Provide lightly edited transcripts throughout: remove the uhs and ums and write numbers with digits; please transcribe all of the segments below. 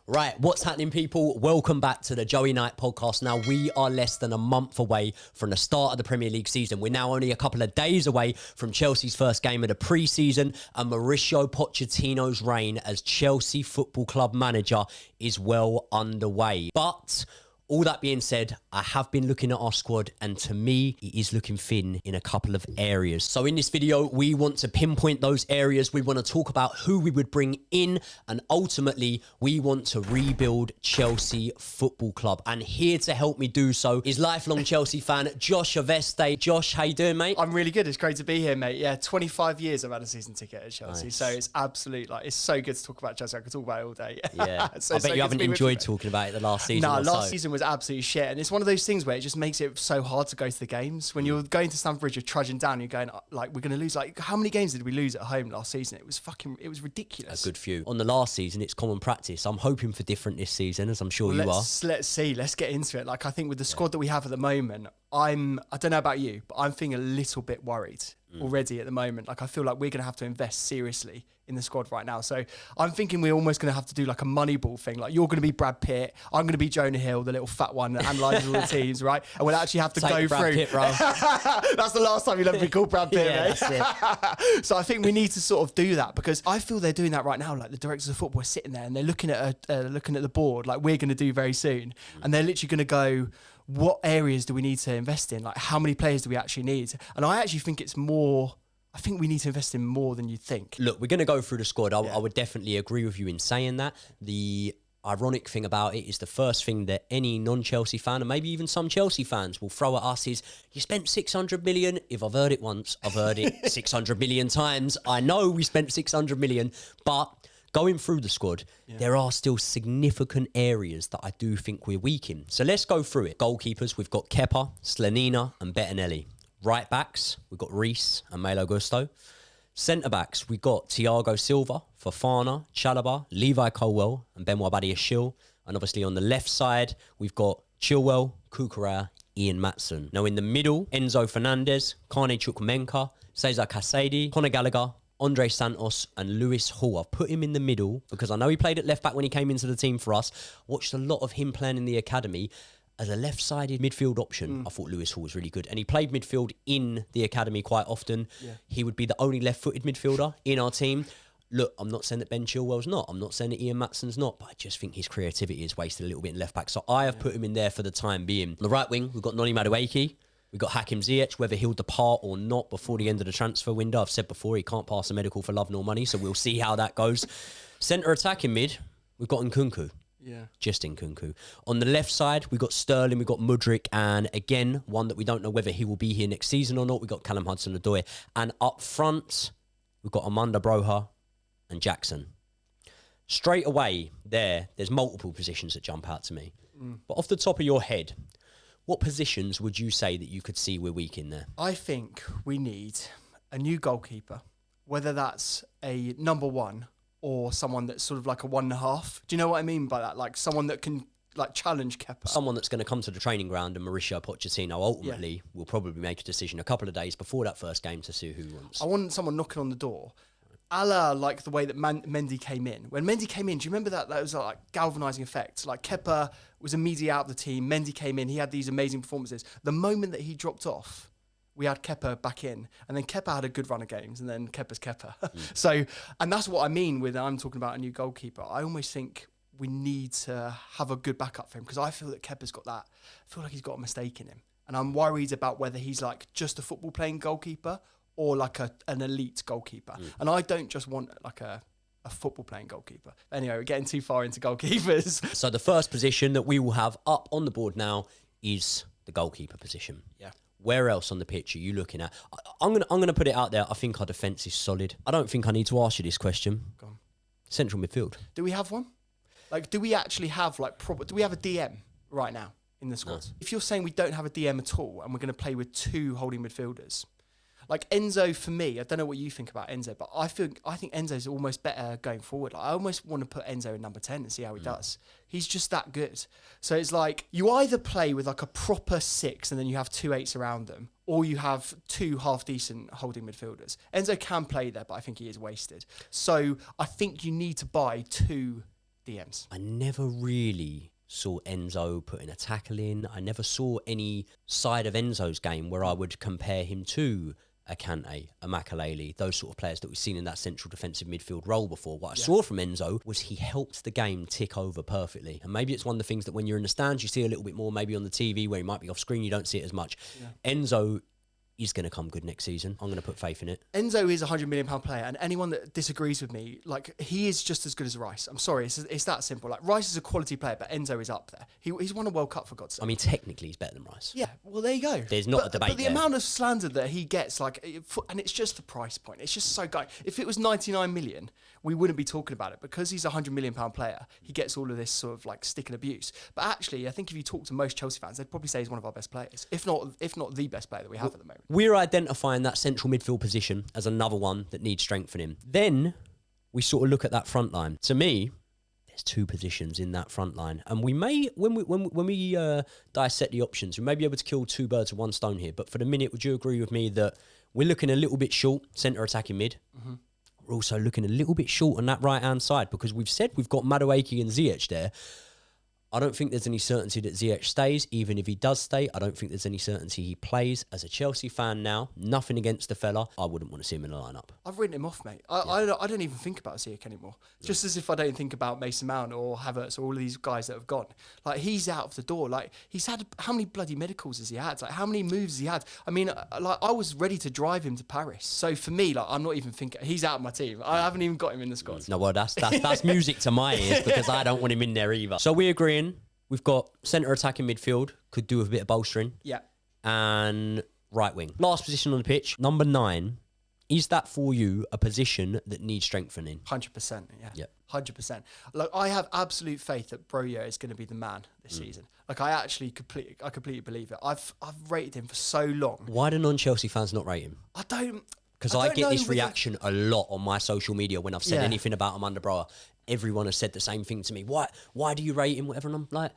Right, what's happening, people? Welcome back to the Joey Knight podcast. Now, we are less than a month away from the start of the Premier League season. We're now only a couple of days away from Chelsea's first game of the pre-season, and Mauricio Pochettino's reign as Chelsea Football Club manager is well underway. But all that being said, I have been looking at our squad, and to me, it is looking thin in a couple of areas. So in this video, we want to pinpoint those areas. We want to talk about who we would bring in, and ultimately, we want to rebuild Chelsea Football Club. And here to help me do so is lifelong Chelsea fan, Josh Aveste. Josh, how you doing, mate? I'm really good. It's great to be here, mate. Yeah, 25 years I've had a season ticket at Chelsea. Nice. So it's absolute, it's so good to talk about Chelsea. I could talk about it all day. Yeah. I bet you haven't enjoyed talking about it the last season. No, last season was absolutely shit, and it's one of those things where it just makes it so hard to go to the games. When you're going to Stamford Bridge, you're trudging down, you're going we're going to lose. How many games did we lose at home last season? It was ridiculous. A good few. On the last season, it's common practice. I'm hoping for different this season, as I'm sure you are. Let's see. Let's get into it. I think with the squad that we have at the moment, I don't know about you, but I'm feeling a little bit worried already at the moment. I feel like we're going to have to invest seriously in the squad right now. So I'm thinking we're almost going to have to do a Moneyball thing. You're going to be Brad Pitt, I'm going to be Jonah Hill, the little fat one that analyses all the teams, right? And we'll actually have to go Brad through. Pitt, bro. That's the last time you'll ever be called Brad Pitt, yeah, mate. that's it. So I think we need to sort of do that, because I feel they're doing that right now. The directors of football are sitting there and they're looking at the board, we're going to do very soon, and they're literally going to go, what areas do we need to invest in? How many players do we actually need? And I actually think it's more. I think we need to invest in more than you think. Look, we're going to go through the squad. I would definitely agree with you in saying that. The ironic thing about it is the first thing that any non-Chelsea fan, and maybe even some Chelsea fans, will throw at us is, you spent 600 million. If I've heard it once, I've heard it 600 million times. I know we spent 600 million, but going through the squad, there are still significant areas that I do think we're weak in. So let's go through it. Goalkeepers, we've got Kepa, Slanina and Bettinelli. Right backs, we've got Reece and Malo Gusto. Centre backs, we've got Thiago Silva, Fofana, Chalobah, Levi Colwill and Benoit Badiashile. And obviously on the left side, we've got Chilwell, Cucurella, Ian Maatson. Now in the middle, Enzo Fernandez, Kane Chukwuemeka, Cesar Casady, Conor Gallagher, Andre Santos and Lewis Hall. I've put him in the middle because I know he played at left back when he came into the team for us. Watched a lot of him playing in the academy. As a left-sided midfield option, I thought Lewis Hall was really good. And he played midfield in the academy quite often. Yeah. He would be the only left-footed midfielder in our team. Look, I'm not saying that Ben Chilwell's not. I'm not saying that Ian Matson's not. But I just think his creativity is wasted a little bit in left-back. So I have put him in there for the time being. On the right wing, we've got Noni Madueke. We've got Hakim Ziyech, whether he'll depart or not before the end of the transfer window. I've said before, he can't pass a medical for love nor money. So we'll see how that goes. Centre attacking mid, we've got Nkunku. Yeah. Just Nkunku. On the left side, we've got Sterling, we've got Mudryk, and again, one that we don't know whether he will be here next season or not. We've got Callum Hudson-Odoi. And up front, we've got Amanda Broha and Jackson. Straight away there's multiple positions that jump out to me. But off the top of your head, what positions would you say that you could see we're weak in there? I think we need a new goalkeeper, whether that's a number one or someone that's sort of a 1.5. Do you know what I mean by that? Someone that can challenge Kepa. Someone that's going to come to the training ground, and Mauricio Pochettino ultimately will probably make a decision a couple of days before that first game to see who he wants. I want someone knocking on the door, a la the way that Mendy came in. When Mendy came in, do you remember that? That was galvanising effect. Kepa was immediately out of the team. Mendy came in. He had these amazing performances. The moment that he dropped off, we had Kepa back in, and then Kepa had a good run of games, and then Kepa's Kepa. So, and that's what I mean when I'm talking about a new goalkeeper. I almost think we need to have a good backup for him, because I feel that Kepa's got that. I feel like he's got a mistake in him, and I'm worried about whether he's just a football playing goalkeeper or an elite goalkeeper. And I don't just want a football playing goalkeeper. Anyway, we're getting too far into goalkeepers. So the first position that we will have up on the board now is the goalkeeper position. Yeah. Where else on the pitch are you looking at? I'm gonna put it out there. I think our defence is solid. I don't think I need to ask you this question. Go on. Central midfield. Do we have one? Do we actually have do we have a DM right now in the squad? No. If you're saying we don't have a DM at all and we're going to play with two holding midfielders, Enzo, for me, I don't know what you think about Enzo, but I think Enzo's almost better going forward. I almost want to put Enzo in number 10 and see how he does. He's just that good. So it's you either play with a proper 6 and then you have 2 8s around them, or you have 2 half-decent holding midfielders. Enzo can play there, but I think he is wasted. So I think you need to buy 2 DMs. I never really saw Enzo putting a tackle in. I never saw any side of Enzo's game where I would compare him to a Kante, a Makaleli, those sort of players that we've seen in that central defensive midfield role before. What I saw from Enzo was he helped the game tick over perfectly. And maybe it's one of the things that when you're in the stands, you see a little bit more, maybe on the TV where he might be off screen, you don't see it as much. Enzo is going to come good next season. I'm going to put faith in it. Enzo is a £100 million player, and anyone that disagrees with me, like, he is just as good as Rice. I'm sorry, it's that simple. Like, Rice is a quality player, but Enzo is up there. He's won a World Cup, for God's sake. I mean, technically, he's better than Rice. Yeah, well, there you go. There's not a debate But the there. amount of slander that he gets, like, and it's just the price point. It's just so guy. If it was 99 million, we wouldn't be talking about it. Because he's a £100 million player, he gets all of this sort of, like, stick and abuse. But actually, I think if you talk to most Chelsea fans, they'd probably say he's one of our best players, if not the best player that we have at the moment. We're identifying that central midfield position as another one that needs strengthening. Then we sort of look at that front line. To me, there's two positions in that front line, and we may, when we dissect the options, we may be able to kill two birds with one stone here. But for the minute, would you agree with me that we're looking a little bit short centre attacking mid? Mm-hmm. We're also looking a little bit short on that right hand side because we've said we've got Madueke and Ziyech there. I don't think there's any certainty that Ziyech stays. Even if he does stay, I don't think there's any certainty he plays. As a Chelsea fan now, nothing against the fella, I wouldn't want to see him in the lineup. I've written him off, mate. I don't even think about Ziyech anymore. Just as if I don't think about Mason Mount or Havertz or all of these guys that have gone. Like, he's out of the door. Like, he's had, how many bloody medicals has he had? Like, how many moves has he had? I mean, like, I was ready to drive him to Paris. So for me, like, I'm not even thinking, he's out of my team. I haven't even got him in the squad. No, well, that's music to my ears because I don't want him in there either. So we're agreeing. We've got centre attacking midfield, could do with a bit of bolstering. Yeah. And right wing. Last position on the pitch, number 9. Is that for you a position that needs strengthening? 100%, yeah. 100%. Like, I have absolute faith that Broja is going to be the man this season. Like, I completely believe it. I've rated him for so long. Why do non-Chelsea fans not rate him? I don't... Because I get this reaction a lot on my social media when I've said anything about him under Broja. Everyone has said the same thing to me. Why do you rate him? Whatever. And I'm like,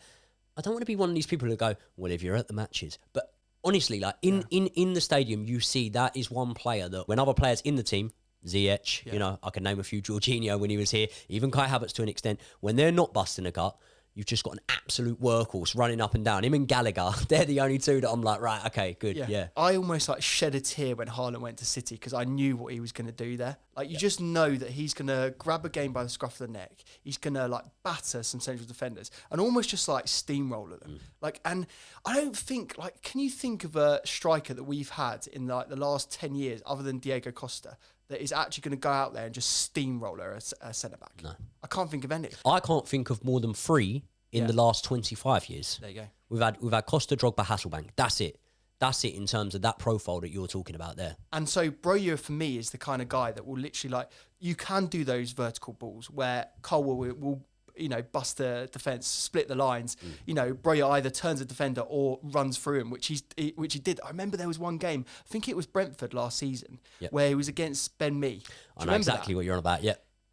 I don't want to be one of these people who go, well, if you're at the matches. But honestly, like in the stadium, you see that is one player that when other players in the team, Ziyech, you know, I can name a few, Jorginho when he was here, even Kai Havertz to an extent, when they're not busting a gut, you've just got an absolute workhorse running up and down. Him and Gallagher, they're the only two that I'm like, right, okay, good, yeah. I almost like shed a tear when Haaland went to City because I knew what he was going to do there. Like, you just know that he's going to grab a game by the scruff of the neck. He's going to, like, batter some central defenders and almost just, like, steamroller them. Like, and I don't think, like, can you think of a striker that we've had in, like, the last 10 years other than Diego Costa that is actually going to go out there and just steamroller a centre-back? No. I can't think of any. I can't think of more than 3 in the last 25 years. There you go. We've had Costa, Drogba, Hasselbank. That's it. That's it in terms of that profile that you're talking about there. And so Broja, for me, is the kind of guy that will literally, like, you can do those vertical balls where Cole will you know, bust the defence, split the lines. You know, Broja either turns a defender or runs through him, which he did. I remember there was one game, I think it was Brentford last season, where he was against Ben Mee. I know exactly what you're on about,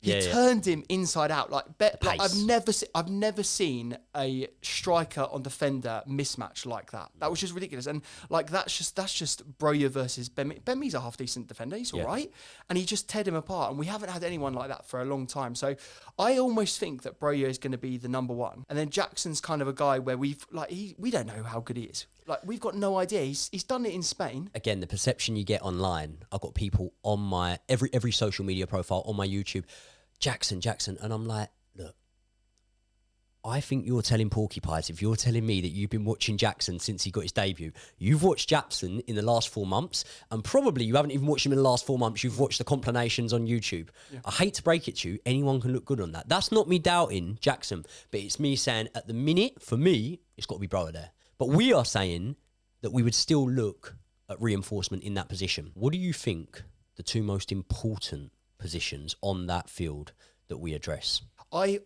He turned him inside out. Like I've never seen a striker on defender mismatch like that. That was just ridiculous. And like that's just Broja versus Ben Mee. Ben Mee's a half decent defender. He's all right, and he just teared him apart. And we haven't had anyone like that for a long time. So I almost think that Broja is going to be the number one. And then Jackson's kind of a guy where we don't know how good he is. Like, we've got no idea. He's done it in Spain. Again, the perception you get online, I've got people on my every social media profile, on my YouTube, Jackson, and I'm like, look, I think you're telling porcupines if you're telling me that you've been watching Jackson since he got his debut. You've watched Jackson in the last 4 months, and probably you haven't even watched him in the last 4 months. You've watched the compilations on YouTube. Yeah. I hate to break it to you, anyone can look good on that. That's not me doubting Jackson, but it's me saying at the minute, for me, it's got to be Broja there. But we are saying that we would still look at reinforcement in that position. What do you think the 2 most important positions on that field that we address? I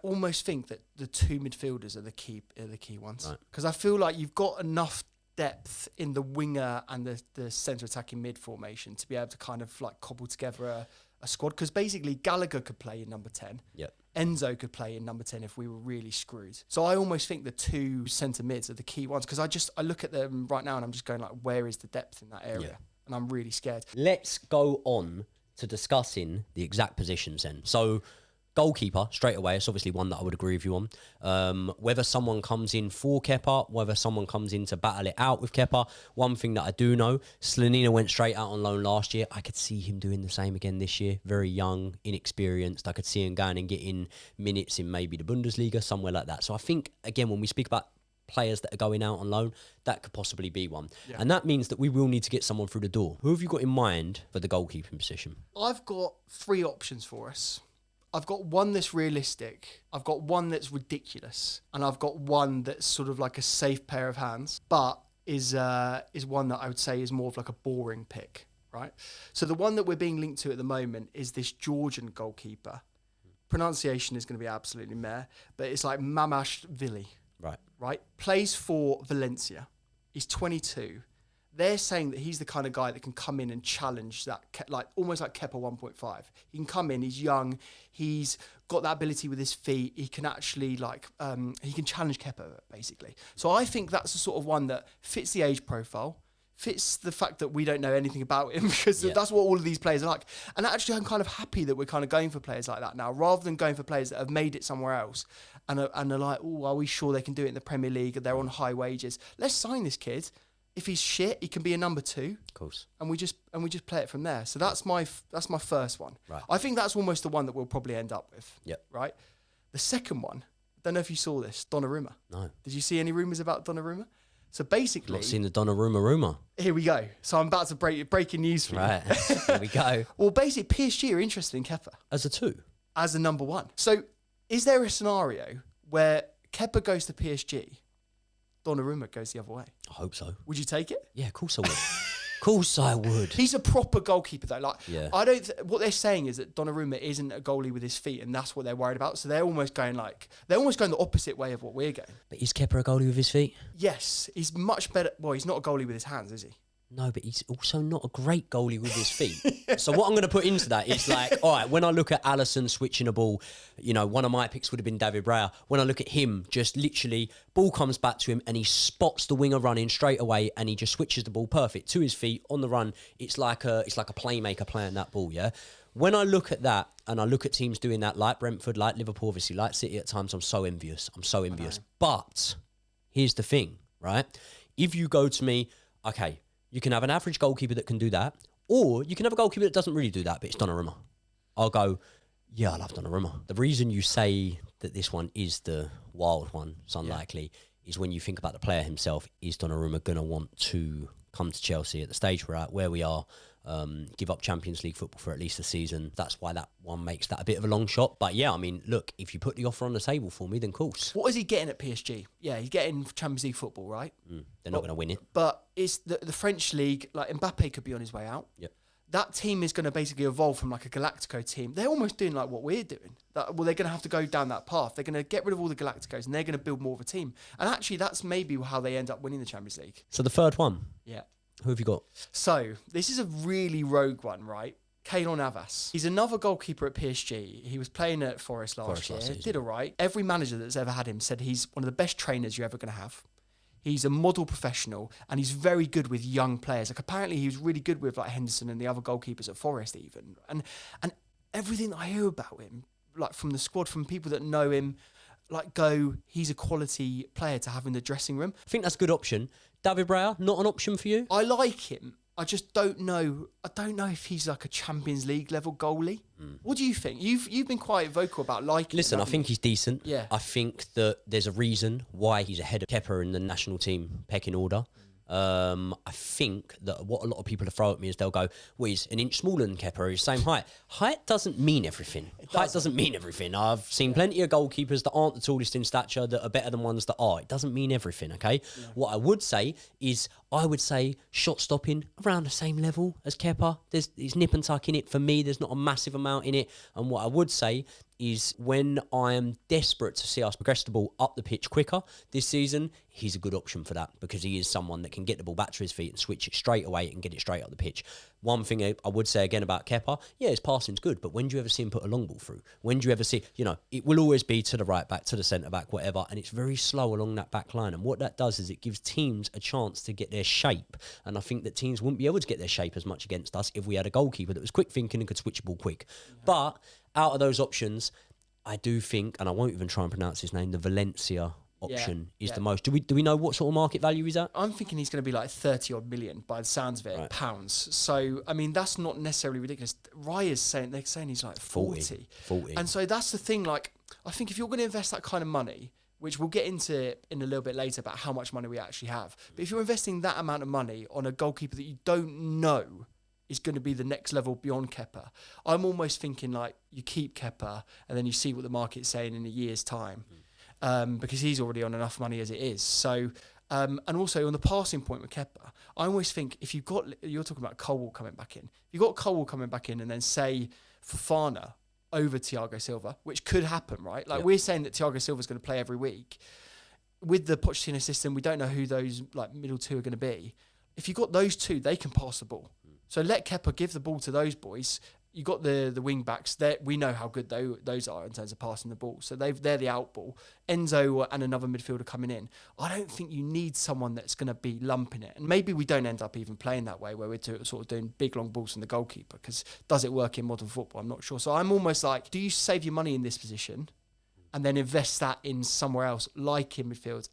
almost think that the 2 midfielders are the key ones. Because I feel like you've got enough depth in the winger and the centre attacking mid formation to be able to kind of like cobble together a squad. Because basically Gallagher could play in number 10. Yep. Enzo could play in number 10 if we were really screwed. So I almost think the 2 centre mids are the key ones because I look at them right now and I'm just going like, where is the depth in that area? Yeah. And I'm really scared. Let's go on to discussing the exact positions then. So Goalkeeper, straight away, it's obviously one that I would agree with you on. Whether someone comes in for Kepa, whether someone comes in to battle it out with Kepa, one thing that I do know, Slanina went straight out on loan last year. I could see him doing the same again this year. Very young, inexperienced. I could see him going and getting minutes in maybe the Bundesliga, somewhere like that. So I think, again, when we speak about players that are going out on loan, that could possibly be one. Yeah. And that means that we will need to get someone through the door. Who have you got in mind for the goalkeeping position? I've got 3 options for us. I've got one that's realistic, I've got one that's ridiculous, and I've got one that's sort of like a safe pair of hands, but is one that I would say is more of like a boring pick, right? So the one that we're being linked to at the moment is this Georgian goalkeeper. Pronunciation is going to be absolutely meh, but it's like Mamashvili. Right? Plays for Valencia. He's 22. They're saying that he's the kind of guy that can come in and challenge that, like almost like Kepa 1.5. He can come in, he's young, he's got that ability with his feet, he can actually he can challenge Kepa basically. So I think that's the sort of one that fits the age profile, fits the fact that we don't know anything about him, because that's what all of these players are like. And actually I'm kind of happy that we're kind of going for players like that now, rather than going for players that have made it somewhere else and are like, oh, are we sure they can do it in the Premier League? They're on high wages. Let's sign this kid. If he's shit, he can be a number 2. Of course. And we just play it from there. So that's my first one. Right. I think that's almost the one that we'll probably end up with. Yep. Right. The second one, I don't know if you saw this, Donnarumma. No. Did you see any rumours about Donnarumma? So basically, Not seen the Donnarumma rumour. Here we go. So I'm about to breaking news for you. Right. Here we go. Well, basically, PSG are interested in Kepa As a 2. as a number 1. So is there a scenario where Kepa goes to PSG, Donnarumma goes the other way? I hope so. Would you take it? Yeah, of course I would. Of course I would. He's a proper goalkeeper though. Like, yeah. I don't. What they're saying is that Donnarumma isn't a goalie with his feet, and that's what they're worried about. So they're almost going the opposite way of what we're going. But is Kepa a goalie with his feet? Yes, he's much better. Well, he's not a goalie with his hands, is he? No, but he's also not a great goalie with his feet. So what I'm going to put into that is like, all right, when I look at Alisson switching a ball, you know, one of my picks would have been David Raya. When I look at him, just literally, ball comes back to him and he spots the winger running straight away and he just switches the ball perfect to his feet on the run. It's like a playmaker playing that ball, yeah? When I look at that and I look at teams doing that, like Brentford, like Liverpool, obviously, like City at times, I'm so envious. But here's the thing, right? If you go to me, okay, you can have an average goalkeeper that can do that, or you can have a goalkeeper that doesn't really do that, but it's Donnarumma. I'll go, yeah, I love Donnarumma. The reason you say that this one is the wild one, it's unlikely, is when you think about the player himself, is Donnarumma going to want to come to Chelsea at the stage we're at, where we are, give up Champions League football for at least a season? That's why that one makes that a bit of a long shot. But yeah, I mean, look, if you put the offer on the table for me, then of course. What is he getting at PSG? Yeah, he's getting Champions League football, right? They're not going to win it. But it's the French league, like Mbappe could be on his way out. Yep. That team is going to basically evolve from like a Galactico team. They're almost doing like what we're doing. They're going to have to go down that path. They're going to get rid of all the Galacticos and they're going to build more of a team. And actually, that's maybe how they end up winning the Champions League. So the third one. Yeah. Who have you got? So this is a really rogue one, right? Keylor Navas. He's another goalkeeper at PSG. He was playing at Forest last year. Did all right. Every manager that's ever had him said he's one of the best trainers you're ever going to have. He's a model professional and he's very good with young players. Like apparently he was really good with like Henderson and the other goalkeepers at Forest even. And everything that I hear about him, like from the squad, from people that know him, like he's a quality player to have in the dressing room. I think that's a good option. David Raya, not an option for you? I like him. I just don't know. I don't know if he's like a Champions League level goalie. What do you think? You've been quite vocal about liking him. Listen, I think he's decent. Yeah. I think that there's a reason why he's ahead of Kepa in the national team pecking order. I think that what a lot of people throw at me is they'll go, well, he's an inch smaller than Kepa, he's the same height. Height doesn't mean everything. Height doesn't mean everything. I've seen plenty of goalkeepers that aren't the tallest in stature that are better than ones that are. It doesn't mean everything, okay? Yeah. What I would say is, I would say shot stopping around the same level as Kepa. There's nip and tuck in it for me. There's not a massive amount in it. And what I would say is when I am desperate to see us progress the ball up the pitch quicker this season, he's a good option for that because he is someone that can get the ball back to his feet and switch it straight away and get it straight up the pitch. One thing I would say again about Kepa, yeah, his passing's good, but when do you ever see him put a long ball through? When do you ever see, it will always be to the right back, to the centre back, whatever, and it's very slow along that back line. And what that does is it gives teams a chance to get their shape. And I think that teams wouldn't be able to get their shape as much against us if we had a goalkeeper that was quick thinking and could switch the ball quick. Yeah. But out of those options, I do think, and I won't even try and pronounce his name, the Valencia option is yeah. the most. Do we know what sort of market value is that? I'm thinking he's going to be like 30 odd million by the sounds of it, pounds. So, I mean, that's not necessarily ridiculous. Raya's saying, they're saying he's like 40. 40. And so that's the thing, like, I think if you're going to invest that kind of money, which we'll get into in a little bit later about how much money we actually have, but if you're investing that amount of money on a goalkeeper that you don't know is going to be the next level beyond Kepa, I'm almost thinking like you keep Kepa and then you see what the market's saying in a year's time. Because he's already on enough money as it is. So, and also on the passing point with Kepa, I always think if you're talking about Colwell coming back in. If you've got Colwell coming back in and then say Fofana over Thiago Silva, which could happen, right? Like we're saying that Thiago Silva's going to play every week. With the Pochettino system, we don't know who those like middle two are going to be. If you've got those two, they can pass the ball. So let Kepa give the ball to those boys. You got the wing backs. We know how good those are in terms of passing the ball. So they're the out ball. Enzo and another midfielder coming in. I don't think you need someone that's going to be lumping it. And maybe we don't end up even playing that way, where we're sort of doing big long balls from the goalkeeper. Because does it work in modern football? I'm not sure. So I'm almost like, do you save your money in this position and then invest that in somewhere else, like in midfield,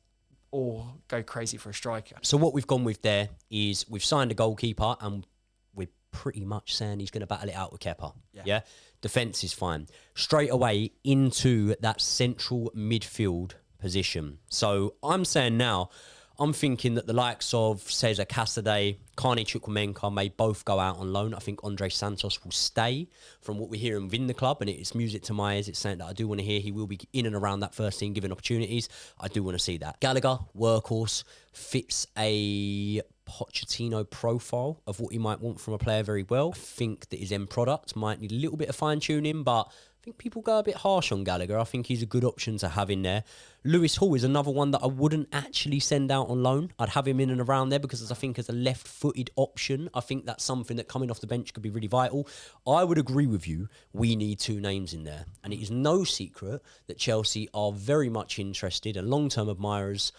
or go crazy for a striker? So what we've gone with there is we've signed a goalkeeper and we're pretty much saying he's going to battle it out with Kepa. Yeah. Defence is fine. Straight away into that central midfield position. So I'm saying now, I'm thinking that the likes of Cesar Casadei, Carney Chukwuemeka may both go out on loan. I think Andre Santos will stay from what we're hearing within the club, and it's music to my ears. It's something that I do want to hear. He will be in and around that first team, given opportunities. I do want to see that. Gallagher, workhorse, fits a Pochettino profile of what he might want from a player very well. I think that his end product might need a little bit of fine-tuning, but I think people go a bit harsh on Gallagher. I think he's a good option to have in there. Lewis Hall is another one that I wouldn't actually send out on loan. I'd have him in and around there because I think as a left-footed option, I think that's something that coming off the bench could be really vital. I would agree with you. We need two names in there. And it is no secret that Chelsea are very much interested and long-term admirers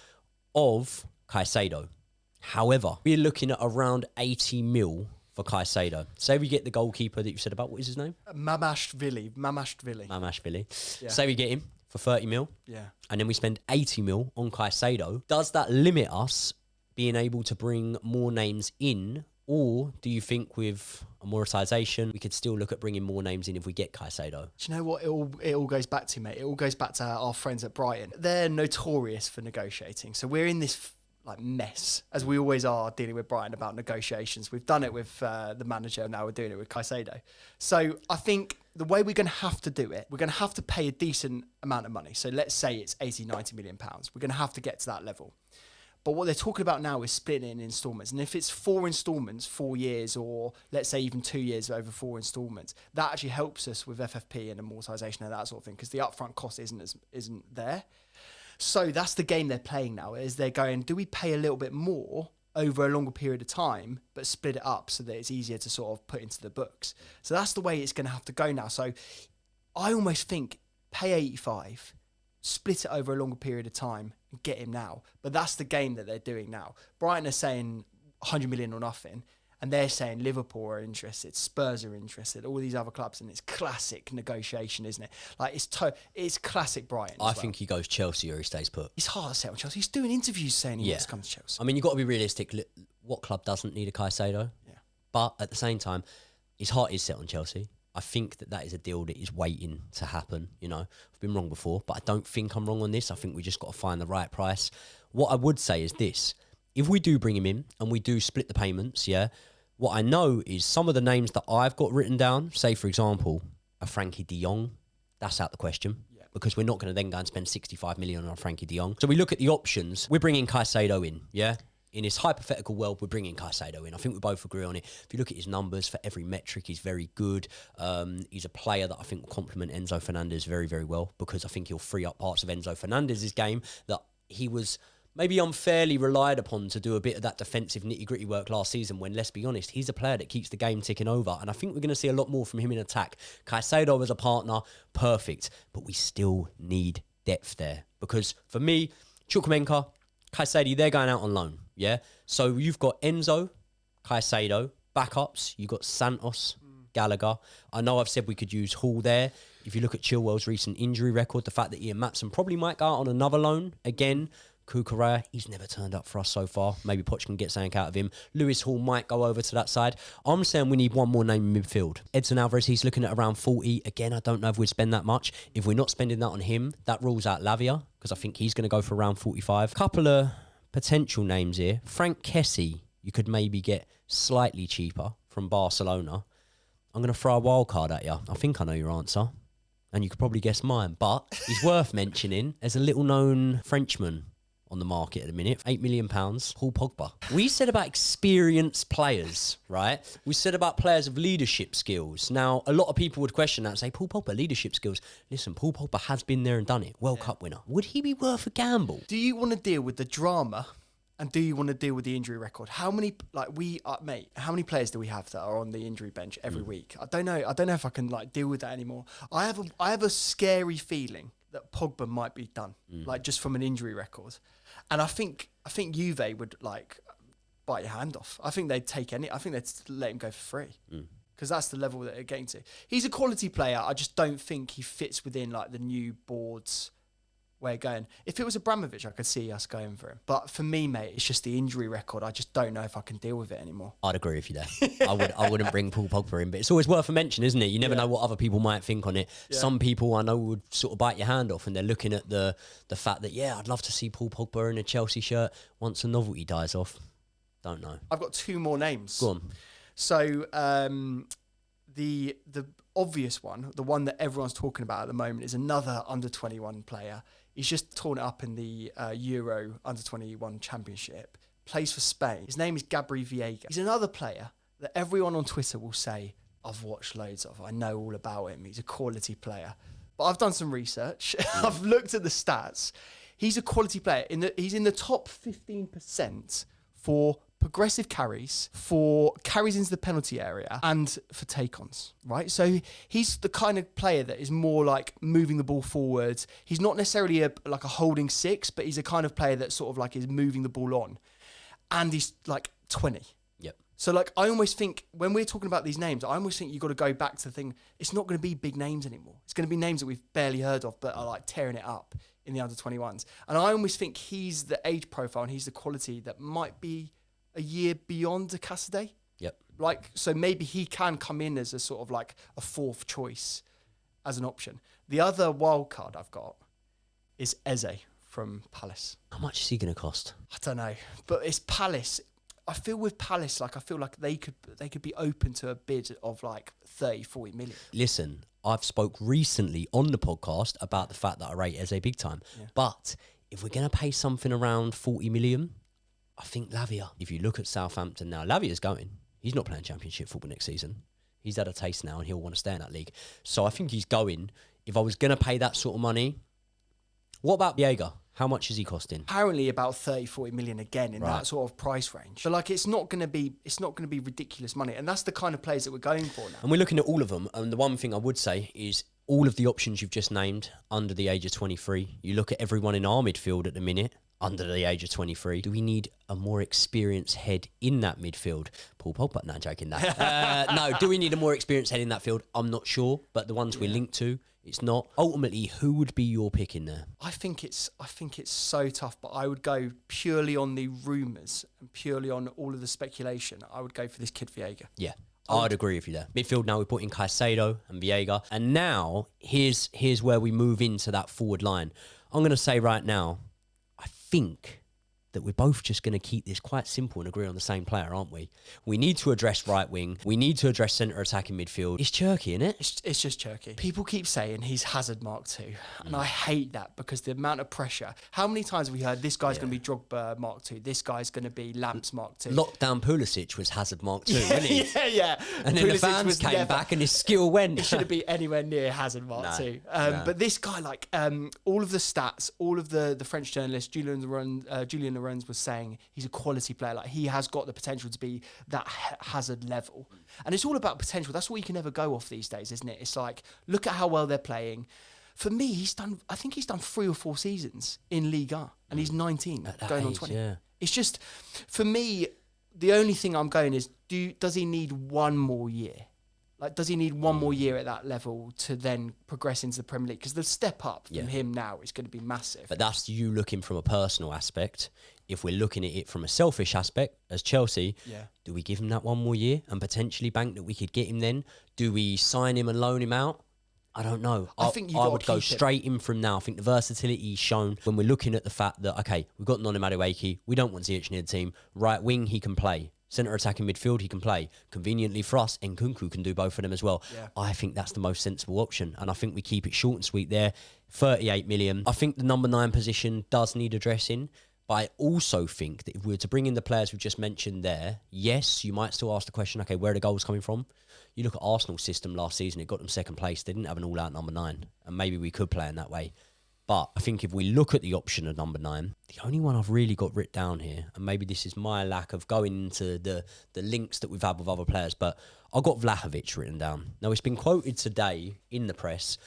of Caicedo. However, we're looking at around 80 mil for Caicedo. Say we get the goalkeeper that you said about, what is his name? Mamashvili. Yeah. Say we get him for 30 mil. Yeah. And then we spend 80 mil on Caicedo. Does that limit us being able to bring more names in? Or do you think with amortization, we could still look at bringing more names in if we get Caicedo? Do you know what it all goes back to, mate? It all goes back to our friends at Brighton. They're notorious for negotiating. So we're in this mess, as we always are dealing with Brighton about negotiations. We've done it with the manager, now we're doing it with Caicedo. So I think the way we're going to have to do it, we're going to have to pay a decent amount of money. So let's say it's 80, 90 million pounds. We're going to have to get to that level. But what they're talking about now is splitting it in instalments. And if it's 4 instalments, 4 years, or let's say even 2 years over 4 instalments, that actually helps us with FFP and amortization and that sort of thing, because the upfront cost isn't there. So that's the game they're playing now, is they're going, do we pay a little bit more over a longer period of time, but split it up so that it's easier to sort of put into the books? So that's the way it's going to have to go now. So I almost think pay 85, split it over a longer period of time and get him now. But that's the game that they're doing now. Brighton are saying 100 million or nothing. And they're saying Liverpool are interested, Spurs are interested, all these other clubs, and it's classic negotiation, isn't it? Like it's classic Brighton. I think he goes Chelsea or he stays put. It's hard to say on Chelsea. He's doing interviews saying he wants to come to Chelsea. I mean, you've got to be realistic. What club doesn't need a Caicedo? Yeah. But at the same time, his heart is set on Chelsea. I think that is a deal that is waiting to happen. You know, I've been wrong before, but I don't think I'm wrong on this. I think we just got to find the right price. What I would say is this: if we do bring him in and we do split the payments, what I know is some of the names that I've got written down, say, for example, a Frankie de Jong, that's out the question. Yeah. Because we're not going to then go and spend 65 million on Frankie de Jong. So we look at the options. We're bringing Caicedo in, In this hypothetical world, we're bringing Caicedo in. I think we both agree on it. If you look at his numbers for every metric, he's very good. He's a player that I think will complement Enzo Fernandez very, very well, because I think he'll free up parts of Enzo Fernandez's game that he was maybe unfairly relied upon to do a bit of that defensive nitty-gritty work last season, when, let's be honest, he's a player that keeps the game ticking over. And I think we're going to see a lot more from him in attack. Caicedo as a partner, perfect. But we still need depth there. Because for me, Chukwuemeka, Caicedo, they're going out on loan, So you've got Enzo, Caicedo, backups. You've got Santos, Gallagher. I know I've said we could use Hall there. If you look at Chilwell's recent injury record, the fact that Ian Maatson probably might go out on another loan again. Kukurea, he's never turned up for us so far. Maybe Poch can get something out of him. Lewis Hall might go over to that side. I'm saying we need one more name in midfield. Edson Alvarez, he's looking at around 40. Again, I don't know if we'd spend that much. If we're not spending that on him, that rules out Lavia, because I think he's going to go for around 45. Couple of potential names here. Frank Kessie, you could maybe get slightly cheaper from Barcelona. I'm going to throw a wild card at you. I think I know your answer. And you could probably guess mine. But he's worth mentioning as a little-known Frenchman on the market at the minute, £8 million, Paul Pogba. We said about experienced players, right? We said about players of leadership skills. Now, a lot of people would question that and say, Paul Pogba, leadership skills. Listen, Paul Pogba has been there and done it. World Cup winner. Would he be worth a gamble? Do you want to deal with the drama and do you want to deal with the injury record? How many, how many players do we have that are on the injury bench every week? I don't know if I can deal with that anymore. I have a scary feeling that Pogba might be done, just from an injury record. And I think Juve would bite your hand off. I think they'd take I think they'd let him go for free. Because that's the level that they're getting to. He's a quality player. I just don't think he fits within the new board's way of going. If it was Abramovich, I could see us going for him. But for me, mate, it's just the injury record. I just don't know if I can deal with it anymore. I'd agree with you there. I wouldn't bring Paul Pogba in, but it's always worth a mention, isn't it? You never know what other people might think on it. Yeah. Some people I know would sort of bite your hand off, and they're looking at the fact that, I'd love to see Paul Pogba in a Chelsea shirt once the novelty dies off. Don't know. I've got two more names. Go on. So the obvious one, the one that everyone's talking about at the moment, is another under-21 player. He's just torn it up in the Euro under-21 Championship. Plays for Spain. His name is Gabri Veiga. He's another player that everyone on Twitter will say, I've watched loads of. I know all about him. He's a quality player. But I've done some research. I've looked at the stats. He's a quality player. He's in the top 15% for progressive carries, for carries into the penalty area, and for take-ons, right? So he's the kind of player that is more moving the ball forward. He's not necessarily a holding six, but he's a kind of player that sort of is moving the ball on. And he's 20. Yep. So I almost think when we're talking about these names, I almost think you've got to go back to the thing. It's not going to be big names anymore. It's going to be names that we've barely heard of, but are tearing it up in the under-21s. And I almost think he's the age profile and he's the quality that might be a year beyond a Cassidy. Yep. So maybe he can come in as a sort of a fourth choice as an option. The other wild card I've got is Eze from Palace. How much is he going to cost? I don't know, but it's Palace. I feel with Palace, I feel like they could be open to a bid of 30, 40 million. Listen, I've spoke recently on the podcast about the fact that I rate Eze big time. Yeah. But if we're going to pay something around 40 million, I think Lavia. If you look at Southampton now, Lavia's going. He's not playing Championship football next season. He's had a taste now and he'll want to stay in that league. So I think he's going. If I was going to pay that sort of money, what about Veiga? How much is he costing? Apparently about 30, 40 million again in that sort of price range. So it's not going to be ridiculous money. And that's the kind of players that we're going for now. And we're looking at all of them. And the one thing I would say is all of the options you've just named under the age of 23. You look at everyone in our midfield at the minute under the age of 23. Do we need a more experienced head in that midfield? Paul Pogba? No, I'm joking that. No, do we need a more experienced head in that field? I'm not sure, but the ones we're linked to, it's not. Ultimately, who would be your pick in there? I think it's so tough, but I would go purely on the rumours and purely on all of the speculation. I would go for this kid Veiga. Yeah. I'd agree with you there. Midfield now, we're putting Caicedo and Veiga. And now, here's where we move into that forward line. I'm going to say right now, I think that we're both just going to keep this quite simple and agree on the same player, aren't we? We need to address right wing. We need to address centre attacking midfield. It's Cherky, isn't it? It's just Cherky. People keep saying he's Hazard Mark II, and I hate that because the amount of pressure. How many times have we heard this guy's going to be Drogba Mark II, this guy's going to be Lamps Mark II? Lockdown Pulisic was Hazard Mark II, wasn't he? Yeah. And then Pulisic the fans came back and his skill went. He shouldn't be anywhere near Hazard Mark II. But this guy, all of the stats, all of the French journalist, Julien Laurens was saying he's a quality player. He has got the potential to be that Hazard level. And it's all about potential. That's what you can never go off these days, isn't it? It's look at how well they're playing. For me, I think he's done 3 or 4 seasons in Liga, and he's 19, going on 20. Yeah. It's just, for me, the only thing I'm going is, does he need one more year? Like, does he need one more year at that level to then progress into the Premier League? Because the step up from him now is going to be massive. But that's you looking from a personal aspect. If we're looking at it from a selfish aspect, as Chelsea, do we give him that one more year and potentially bank that we could get him then? Do we sign him and loan him out? I don't know. I think I would go straight in from now. I think the versatility is shown when we're looking at the fact that, okay, we've got Noni Madueke. We don't want Ziyech near the team. Right wing, he can play. Centre attacking midfield, he can play. Conveniently for us, Nkunku can do both of them as well. Yeah. I think that's the most sensible option. And I think we keep it short and sweet there. 38 million. I think the number 9 position does need addressing. But I also think that if we were to bring in the players we've just mentioned there, yes, you might still ask the question, okay, where are the goals coming from? You look at Arsenal's system last season, it got them second place. They didn't have an all-out number 9. And maybe we could play in that way. But I think if we look at the option of number 9, the only one I've really got written down here, and maybe this is my lack of going into the links that we've had with other players, but I've got Vlahovic written down. Now, it's been quoted today in the press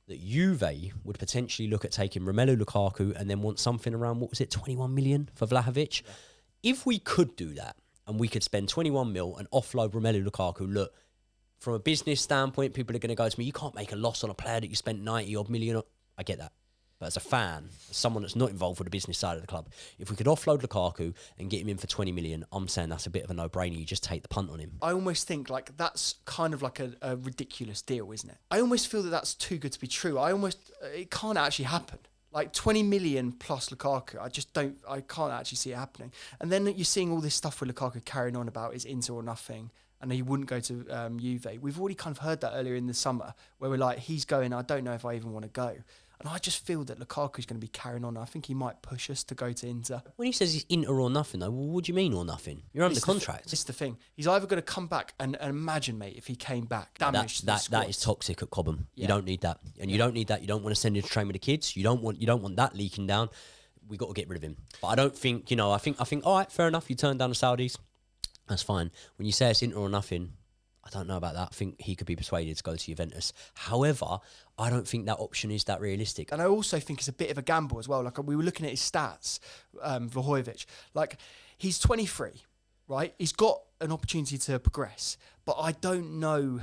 that Juve would potentially look at taking Romelu Lukaku and then want something around, 21 million for Vlahovic? Yeah. If we could do that, and we could spend 21 mil and offload Romelu Lukaku, look, from a business standpoint, people are going to go to me, you can't make a loss on a player that you spent 90 odd million on. I get that. But as a fan, as someone that's not involved with the business side of the club, if we could offload Lukaku and get him in for 20 million, I'm saying that's a bit of a no-brainer. You just take the punt on him. I almost think like that's kind of like a ridiculous deal, isn't it? I almost feel that that's too good to be true. It can't actually happen. Like 20 million plus Lukaku, I can't actually see it happening. And then you're seeing all this stuff with Lukaku carrying on about his Inter or nothing, and he wouldn't go to Juve. We've already kind of heard that earlier in the summer, where we're like, he's going, I don't know if I even want to go. And I just feel that Lukaku's going to be carrying on. I think he might push us to go to Inter. When he says he's Inter or nothing, though, what do you mean or nothing? You're under contract. This is the thing. He's either going to come back, and imagine, mate, if he came back, damaged the squad. That is toxic at Cobham. Yeah. You don't need that. And you don't need that. You don't want to send him to train with the kids. You don't want that leaking down. We got to get rid of him. But I don't think, I think, all right, fair enough. You turn down the Saudis. That's fine. When you say it's Inter or nothing, I don't know about that. I think he could be persuaded to go to Juventus. However, I don't think that option is that realistic. And I also think it's a bit of a gamble as well. Like, we were looking at his stats, Vlahovic. Like, he's 23, right? He's got an opportunity to progress. But I don't know.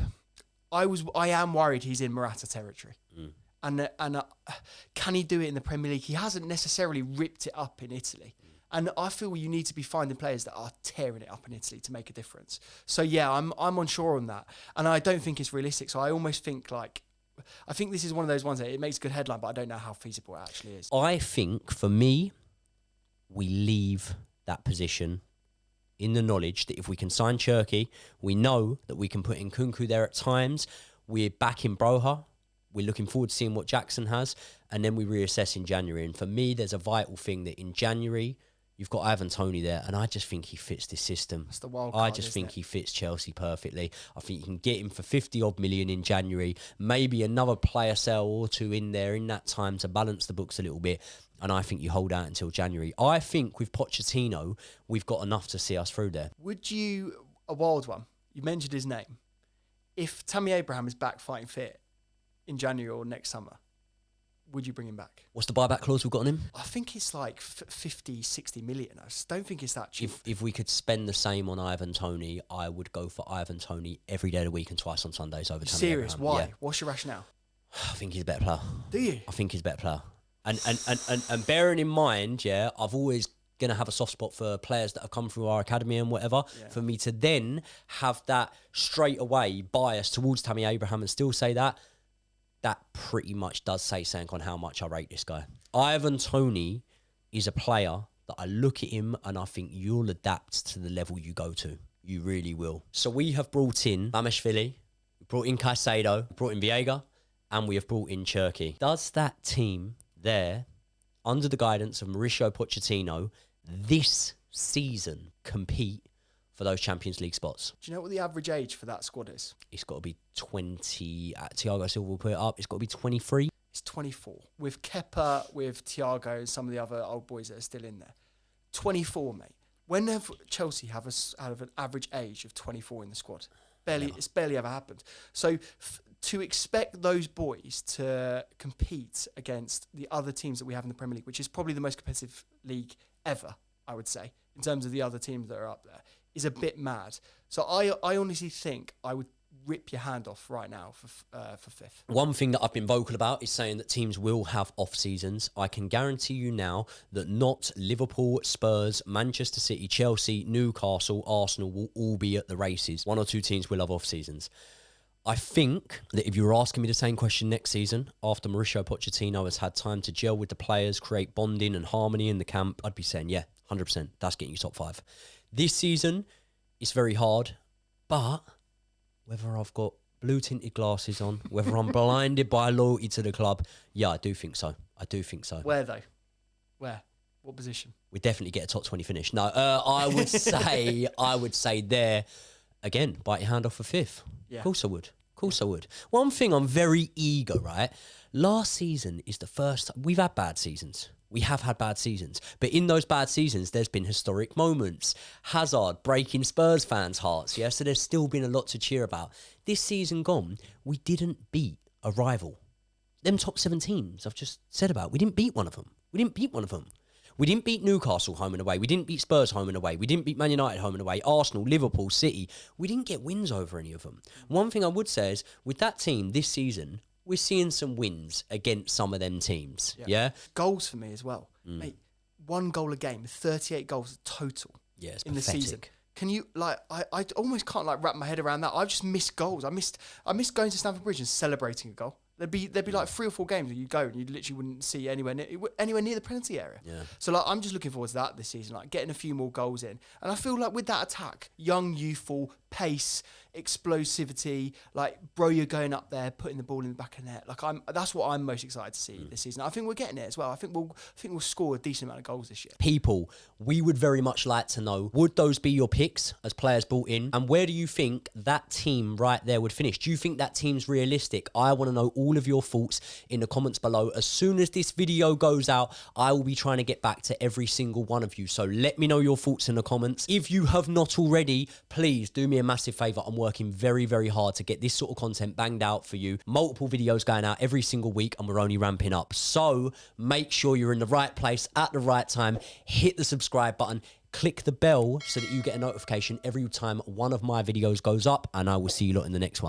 I am worried he's in Morata territory. And can he do it in the Premier League? He hasn't necessarily ripped it up in Italy. And I feel you need to be finding players that are tearing it up in Italy to make a difference. So yeah, I'm unsure on that. And I don't think it's realistic. So I almost think I think this is one of those ones that it makes a good headline, but I don't know how feasible it actually is. I think for me, we leave that position in the knowledge that if we can sign Cherky, we know that we can put in Nkunku there at times. We're back in Broha. We're looking forward to seeing what Jackson has. And then we reassess in January. And for me, there's a vital thing that in January, you've got Ivan Toney there, and I just think he fits this system. That's the Wildcard, I just think he fits Chelsea perfectly. I think you can get him for 50-odd million in January, maybe another player sale or two in there in that time to balance the books a little bit, and I think you hold out until January. I think with Pochettino, we've got enough to see us through there. Would you, a wild one, you mentioned his name, if Tammy Abraham is back fighting fit in January or next summer, would you bring him back? What's the buyback clause we've got on him? I think it's like 50, 60 million. I just don't think it's that cheap. If we could spend the same on Ivan Toney, I would go for Ivan Toney every day of the week and twice on Sundays over Tammy Serious? Abraham. Why? Yeah. What's your rationale? I think he's a better player. Do you? I think he's a better player. And bearing in mind, yeah, I've always going to have a soft spot for players that have come through our academy and whatever. Yeah. For me to then have that straight away bias towards Tammy Abraham and still say that pretty much does say something on how much I rate this guy. Ivan Toney is a player that I look at him and I think you'll adapt to the level you go to. You really will. So we have brought in Bamashvili, we brought in Caicedo, brought in Viega, and we have brought in Cherky. Does that team there, under the guidance of Mauricio Pochettino, this season compete for those Champions League spots? Do you know what the average age for that squad is? It's got to be 20. Thiago Silva will put it up. It's got to be 23. It's 24. With Kepa, with Thiago, and some of the other old boys that are still in there. 24, mate. When have Chelsea have an average age of 24 in the squad? It's barely ever happened. So to expect those boys to compete against the other teams that we have in the Premier League, which is probably the most competitive league ever, I would say, in terms of the other teams that are up there, is a bit mad. So I honestly think rip your hand off right now for fifth. One thing that I've been vocal about is saying that teams will have off seasons. I can guarantee you now that not Liverpool, Spurs, Manchester City, Chelsea, Newcastle, Arsenal will all be at the races. One or two teams will have off seasons. I think that if you were asking me the same question next season, after Mauricio Pochettino has had time to gel with the players, create bonding and harmony in the camp, I'd be saying, yeah, 100%, that's getting you top 5. This season, it's very hard, but whether I've got blue-tinted glasses on, whether I'm blinded by loyalty to the club, yeah, I do think so. I do think so. Where, though? Where? What position? We definitely get a top 20 finish. No, I would say there, again, bite your hand off for 5th. Yeah. Of course I would. Of course I would. One thing I'm very eager, right? Last season is the first time. We've had bad seasons. We have had bad seasons. But in those bad seasons, there's been historic moments. Hazard breaking Spurs fans' hearts, yeah? So there's still been a lot to cheer about. This season gone, we didn't beat a rival. Them top 7 teams I've just said about, we didn't beat one of them. We didn't beat Newcastle home and away. We didn't beat Spurs home and away. We didn't beat Man United home and away. Arsenal, Liverpool, City. We didn't get wins over any of them. One thing I would say is, with that team this season, we're seeing some wins against some of them teams. Yeah? Goals for me as well. Mate, 1 goal a game, 38 goals total It's in pathetic. the season. Can you, like, I almost can't, like, wrap my head around that. I've just missed goals. I missed going to Stamford Bridge and celebrating a goal. There'd be like 3 or 4 games where you go and you literally wouldn't see anywhere near the penalty area. Yeah. So like I'm just looking forward to that this season, like getting a few more goals in. And I feel like with that attack, young, youthful, pace, explosivity, like bro, you're going up there, putting the ball in the back of the net. Like that's what I'm most excited to see this season. I think we're getting it as well. I think we'll score a decent amount of goals this year. People, we would very much like to know, would those be your picks as players brought in? And where do you think that team right there would finish? Do you think that team's realistic? I want to know all of your thoughts in the comments below. As soon as this video goes out, I will be trying to get back to every single one of you. So let me know your thoughts in the comments. If you have not already, please do me a massive favour. I'm working very, very hard to get this sort of content banged out for you. Multiple videos going out every single week, and we're only ramping up. So make sure you're in the right place at the right time. Hit the subscribe button. Click the bell so that you get a notification every time one of my videos goes up, and I will see you lot in the next one.